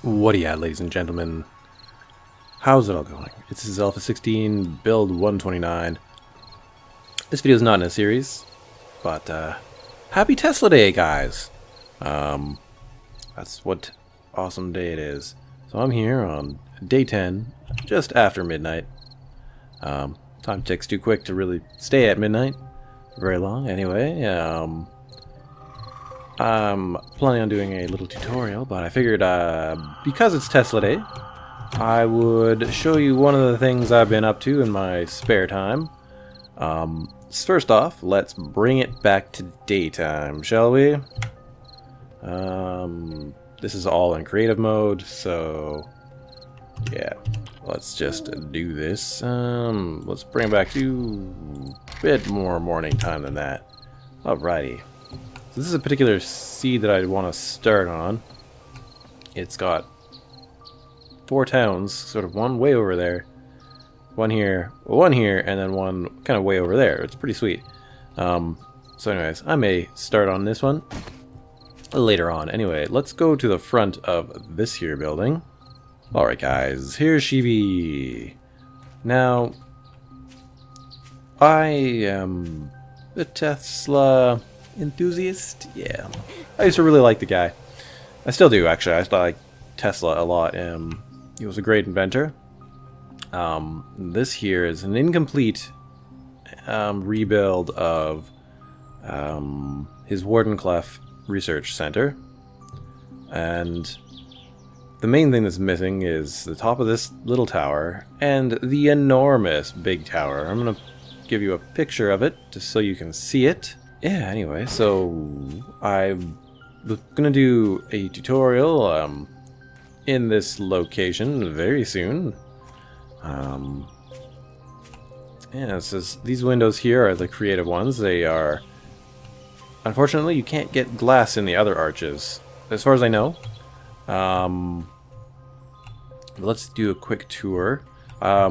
What do you at, ladies and gentlemen? How's it all going? This is Alpha 16, build 129. This video is not in a series, but happy Tesla Day, guys! That's what awesome day it is. So I'm here on day 10, just after midnight. Time ticks too quick to really stay at midnight for very long. Anyway, I'm planning on doing a little tutorial, but I figured because it's Tesla Day, I would show you one of the things I've been up to in my spare time. First off, let's bring it back to daytime, shall we? This is all in creative mode, so yeah, let's just do this. Let's bring it back to a bit more morning time than that. Alrighty. So this is a particular seed that I want to start on. It's got 4 towns, sort of one way over there, one here, and then one kind of way over there. It's pretty sweet. So anyways, I may start on this one later on. Anyway, let's go to the front of this here building. Alright guys, here's she be. Now, I am a Tesla enthusiast. Yeah, I used to really like the guy. I still do, actually. I still like Tesla a lot. He was a great inventor. This here is an incomplete rebuild of his Wardenclyffe Research Center, and the main thing that's missing is the top of this little tower and the enormous big tower. I'm gonna give you a picture of it just so you can see it. Yeah, anyway, so I'm gonna do a tutorial in this location very soon. Yeah, it says these windows here are the creative ones. They are, unfortunately, you can't get glass in the other arches, as far as I know. Let's do a quick tour. I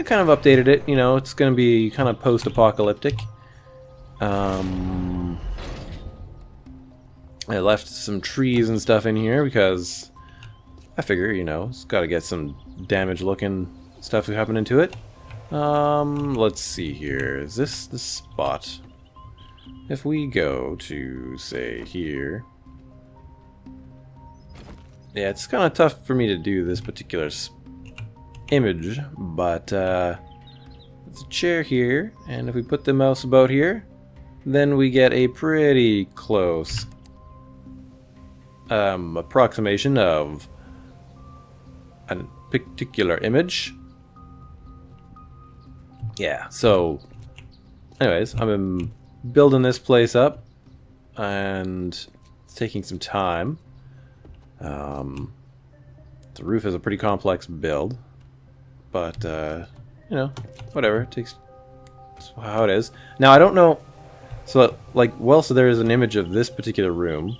kind of updated it, you know, it's going to be kind of post-apocalyptic. I left some trees and stuff in here because I figure, you know, it's got to get some damage-looking stuff happening to it. Let's see here. Is this the spot? If we go to, say, here... Yeah, it's kind of tough for me to do this particular image, but there's a chair here, and if we put the mouse about here, then we get a pretty close approximation of a particular image. Yeah, so anyways, I'm building this place up, and it's taking some time. The roof is a pretty complex build, but you know, whatever, it takes, it's how it is. Now I don't know, so like, well, so there is an image of this particular room.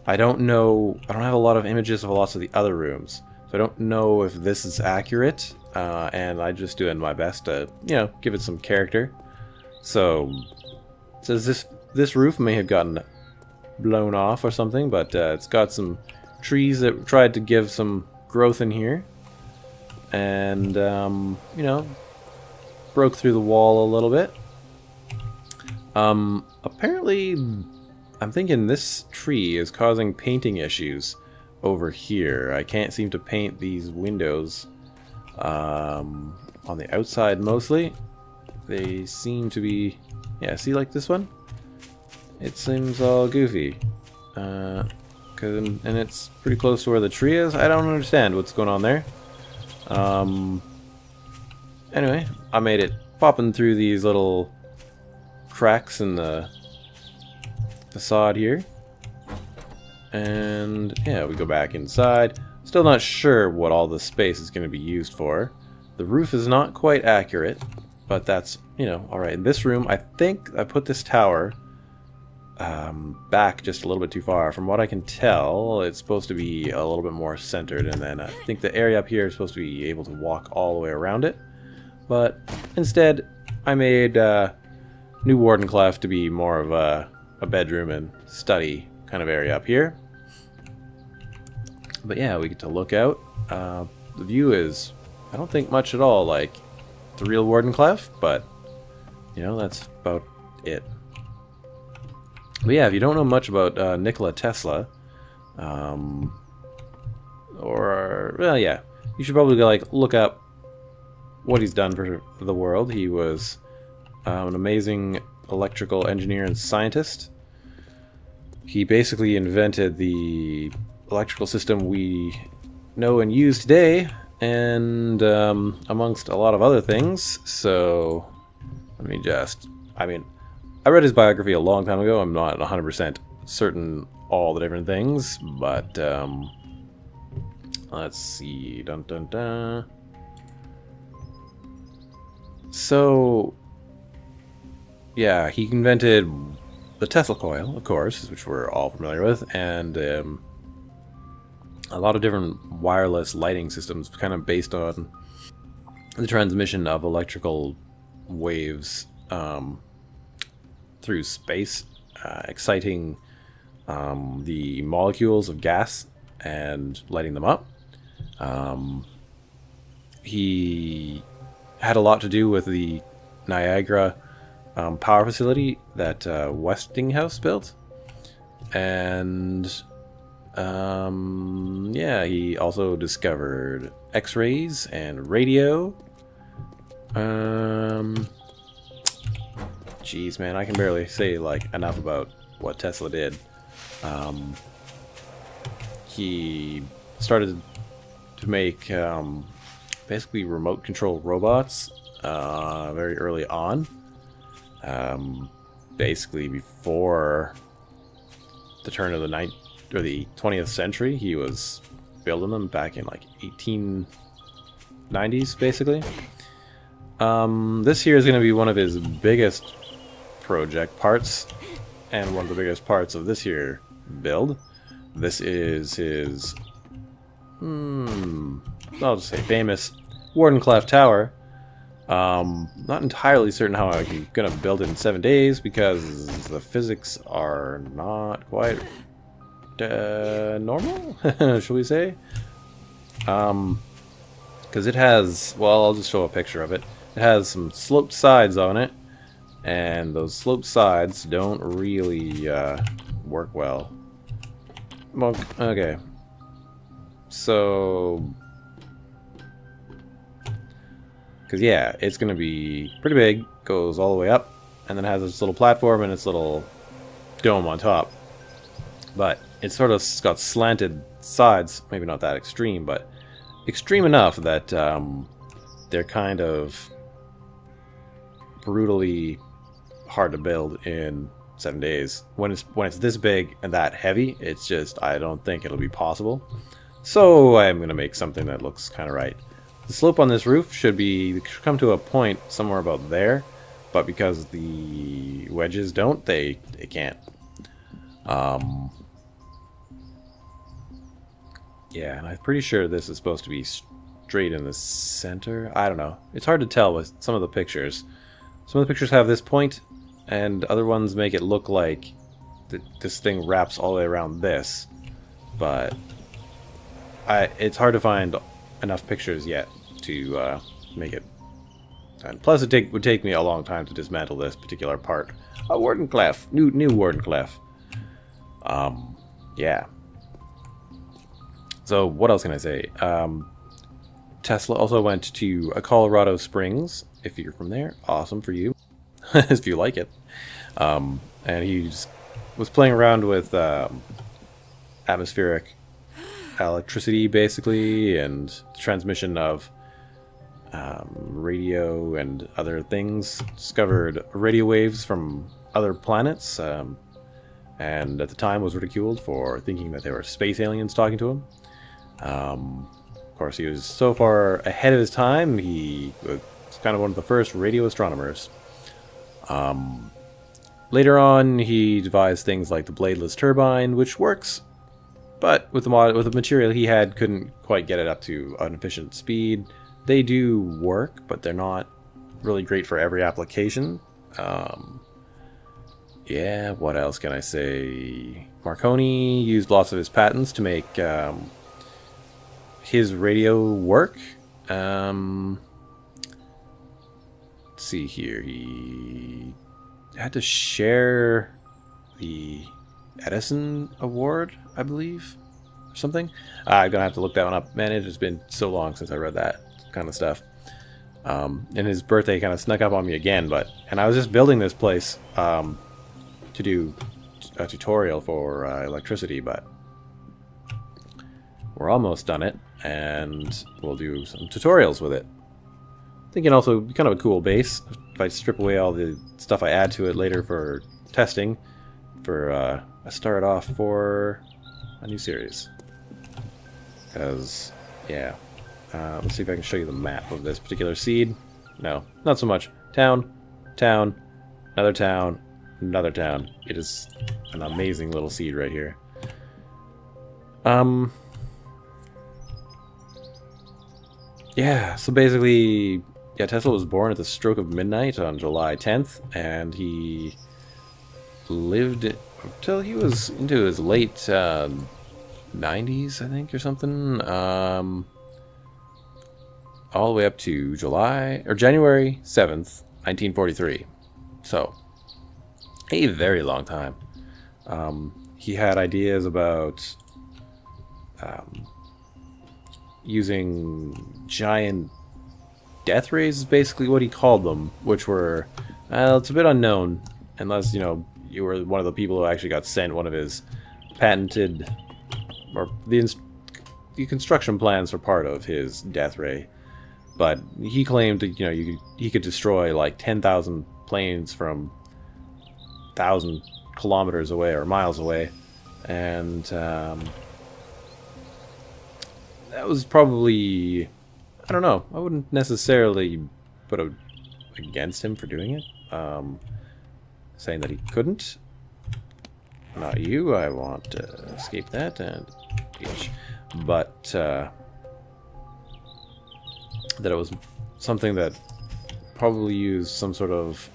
I don't know, I don't have a lot of images of lots of the other rooms, so I don't know if this is accurate, and I just doing my best to, you know, give it some character. So it says this roof may have gotten blown off or something, but it's got some trees that tried to give some growth in here, and you know, broke through the wall a little bit. Apparently, I'm thinking this tree is causing painting issues over here. I can't seem to paint these windows on the outside mostly. They seem to be, yeah, see, like this one? It seems all goofy. And it's pretty close to where the tree is. I don't understand what's going on there. Anyway, I made it popping through these little cracks in the facade here. And yeah, we go back inside. Still not sure what all this space is going to be used for. The roof is not quite accurate, but that's, you know, alright. In this room, I think I put this tower back just a little bit too far. From what I can tell, it's supposed to be a little bit more centered, and then I think the area up here is supposed to be able to walk all the way around it. But instead, I made New Wardenclyffe to be more of a bedroom and study kind of area up here. But yeah, we get to look out. The view is, I don't think much at all like the real Wardenclyffe, but you know, that's about it. But yeah, if you don't know much about Nikola Tesla, well, yeah, you should probably like look up what he's done for the world. He was an amazing electrical engineer and scientist. He basically invented the electrical system we know and use today, and amongst a lot of other things. So let me just, I read his biography a long time ago. I'm not 100% certain all the different things, but let's see. Dun dun dun. So yeah, he invented the Tesla coil, of course, which we're all familiar with, and a lot of different wireless lighting systems kind of based on the transmission of electrical waves through space, exciting the molecules of gas and lighting them up. He had a lot to do with the Niagara power facility that Westinghouse built, and yeah, he also discovered X-rays and radio. Jeez, man, I can barely say like enough about what Tesla did. He started to make basically remote control robots very early on. Basically before the turn of the 20th century, he was building them back in like 1890s, basically. This here is going to be one of his biggest project parts, and one of the biggest parts of this here build. This is his, I'll just say famous Wardenclyffe Tower. Not entirely certain how I'm gonna build it in 7 days because the physics are not quite normal, shall we say? Because it has, well, I'll just show a picture of it. It has some sloped sides on it, and those sloped sides don't really work well. Well, okay. So, because yeah, it's going to be pretty big, goes all the way up, and then has this little platform and its little dome on top. But it's sort of got slanted sides, maybe not that extreme, but extreme enough that they're kind of brutally hard to build in 7 days. When it's this big and that heavy, it's just, I don't think it'll be possible. So I'm going to make something that looks kind of right. The slope on this roof should come to a point somewhere about there, but because the wedges don't, they can't. Yeah, and I'm pretty sure this is supposed to be straight in the center. I don't know. It's hard to tell with some of the pictures. Some of the pictures have this point, and other ones make it look like this thing wraps all the way around this. But it's hard to find enough pictures yet to make it. And plus, it would take me a long time to dismantle this particular part. Wardenclyffe, new Wardenclyffe. Yeah. So what else can I say? Tesla also went to Colorado Springs. If you're from there, awesome for you. If you like it. And he was playing around with atmospheric electricity, basically, and transmission of radio and other things. Discovered radio waves from other planets, and at the time was ridiculed for thinking that they were space aliens talking to him. Of course, he was so far ahead of his time, he was kind of one of the first radio astronomers. Later on, he devised things like the bladless turbine, which works, but with the material he had, couldn't quite get it up to an efficient speed. They do work, but they're not really great for every application. Yeah, what else can I say? Marconi used lots of his patents to make his radio work. Let's see here. He had to share the Edison Award, I believe, or something. I'm gonna have to look that one up. Man, it has been so long since I read that kind of stuff. And his birthday kind of snuck up on me again, and I was just building this place to do a tutorial for electricity, but we're almost done it, and we'll do some tutorials with it. Thinking also kind of a cool base. If I strip away all the stuff I add to it later for testing, for a start off for a new series. Because, yeah. Let's see if I can show you the map of this particular seed. No, not so much. Town, town, another town, another town. It is an amazing little seed right here. Yeah, so basically, yeah, Tesla was born at the stroke of midnight on July 10th, and he lived until he was into his late 90s, I think, or something. All the way up to January 7th, 1943. So, a very long time. He had ideas about using giant death rays, is basically what he called them, which were, it's a bit unknown, unless, you know, you were one of the people who actually got sent one of his patented, or the construction plans were part of his death ray. But he claimed that, you know, he could destroy like 10,000 planes from 1,000 kilometers away or miles away, and that was probably, I don't know, I wouldn't necessarily put against him for doing it, saying that he couldn't. Not you, I want to escape that, and H. But that it was something that probably used some sort of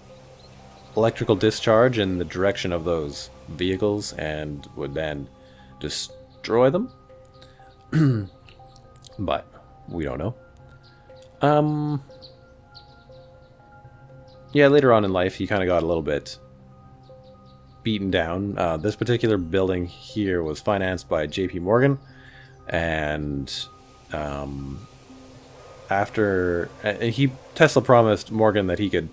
electrical discharge in the direction of those vehicles and would then destroy them. But we don't know. Yeah, later on in life he kind of got a little bit beaten down. This particular building here was financed by JP Morgan, and Tesla promised Morgan that he could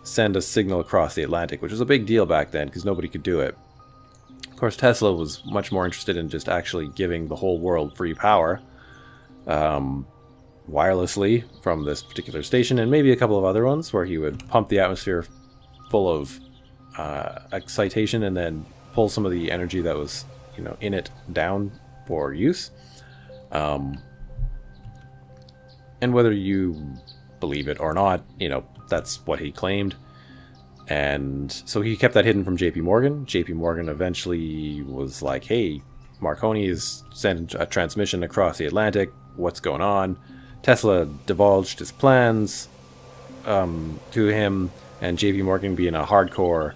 send a signal across the Atlantic, which was a big deal back then because nobody could do it. Of course, Tesla was much more interested in just actually giving the whole world free power wirelessly from this particular station, and maybe a couple of other ones where he would pump the atmosphere full of excitation and then pull some of the energy that was, you know, in it down for use. And whether you believe it or not, you know, that's what he claimed. And so he kept that hidden from JP Morgan. JP Morgan eventually was like, hey, Marconi has sent a transmission across the Atlantic. What's going on? Tesla divulged his plans to him, and JP Morgan, being a hardcore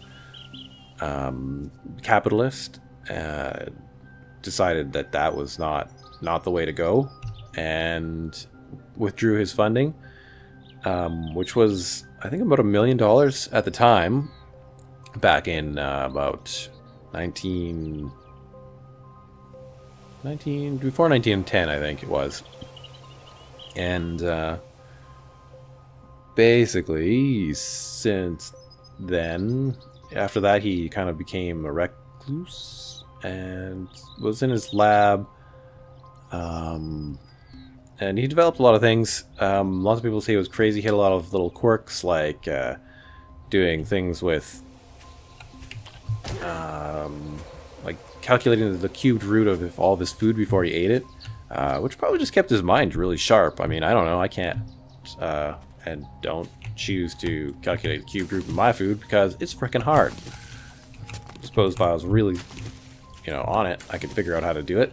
capitalist, decided that that was not the way to go, and withdrew his funding, which was, I think, about $1 million at the time, back in about before 1910, I think it was. And basically, since then, after that, he kind of became a recluse and was in his lab. And he developed a lot of things. Lots of people say he was crazy. He had a lot of little quirks, like doing things with, like calculating the cubed root of all of his food before he ate it, which probably just kept his mind really sharp. I mean, I don't know. I can't and don't choose to calculate the cubed root of my food because it's freaking hard. I suppose if I was really, you know, on it, I could figure out how to do it.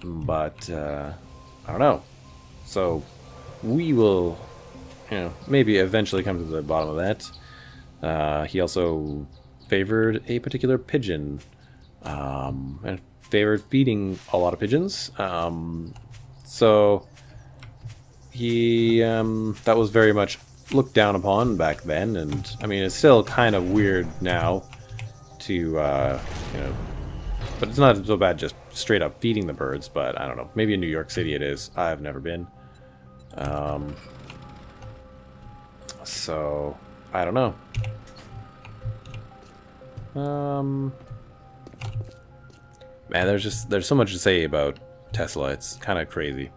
But I don't know. So we will, you know, maybe eventually come to the bottom of that. He also favored a particular pigeon, and favored feeding a lot of pigeons. So he that was very much looked down upon back then, and I mean it's still kind of weird now to you know, but it's not so bad just straight up feeding the birds. But I don't know, maybe in New York City it is. I've never been. So I don't know. Man, there's so much to say about Tesla. It's kind of crazy.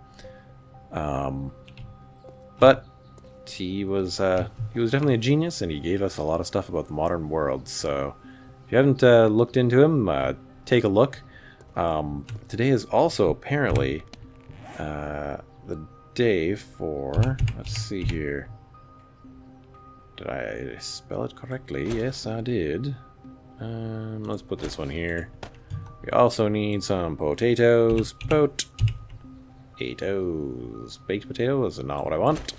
But he was definitely a genius, and he gave us a lot of stuff about the modern world. So if you haven't looked into him, take a look. Today is also apparently the day for, let's see here. Did I spell it correctly? Yes, I did. Let's put this one here. We also need some potatoes. Potatoes. Baked potatoes is not what I want.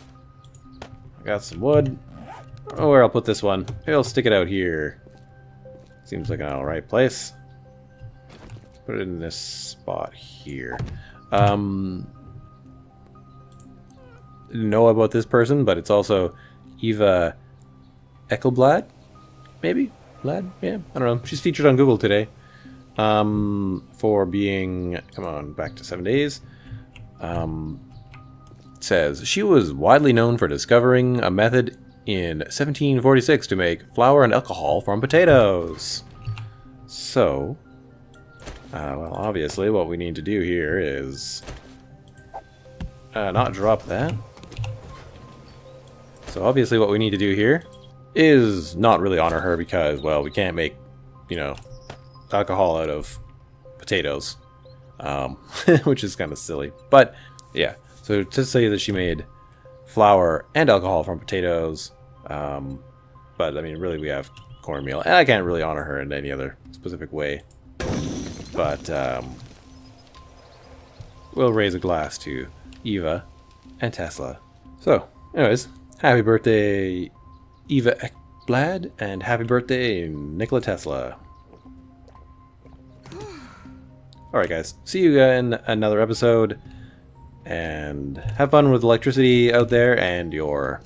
I got some wood. Oh, where I'll put this one. Maybe I'll stick it out here. Seems like an alright place. Put it in this spot here. Didn't know about this person, but it's also Eva Eckelblad? Maybe? Blad? Yeah, I don't know. She's featured on Google today. For being... Come on, back to 7 days. Says, she was widely known for discovering a method in 1746 to make flour and alcohol from potatoes. So, well, obviously what we need to do here is not drop that. So obviously what we need to do here is not really honor her because, well, we can't make, you know, alcohol out of potatoes, which is kind of silly. But yeah, so to say that she made flour and alcohol from potatoes, but I mean really we have cornmeal, and I can't really honor her in any other specific way. But we'll raise a glass to Eva and Tesla. So anyways, happy birthday Eva Ekblad, and happy birthday Nikola Tesla. Alright guys, see you in another episode, and have fun with electricity out there and your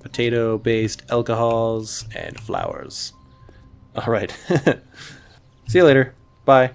potato-based alcohols and flours. Alright, see you later, bye.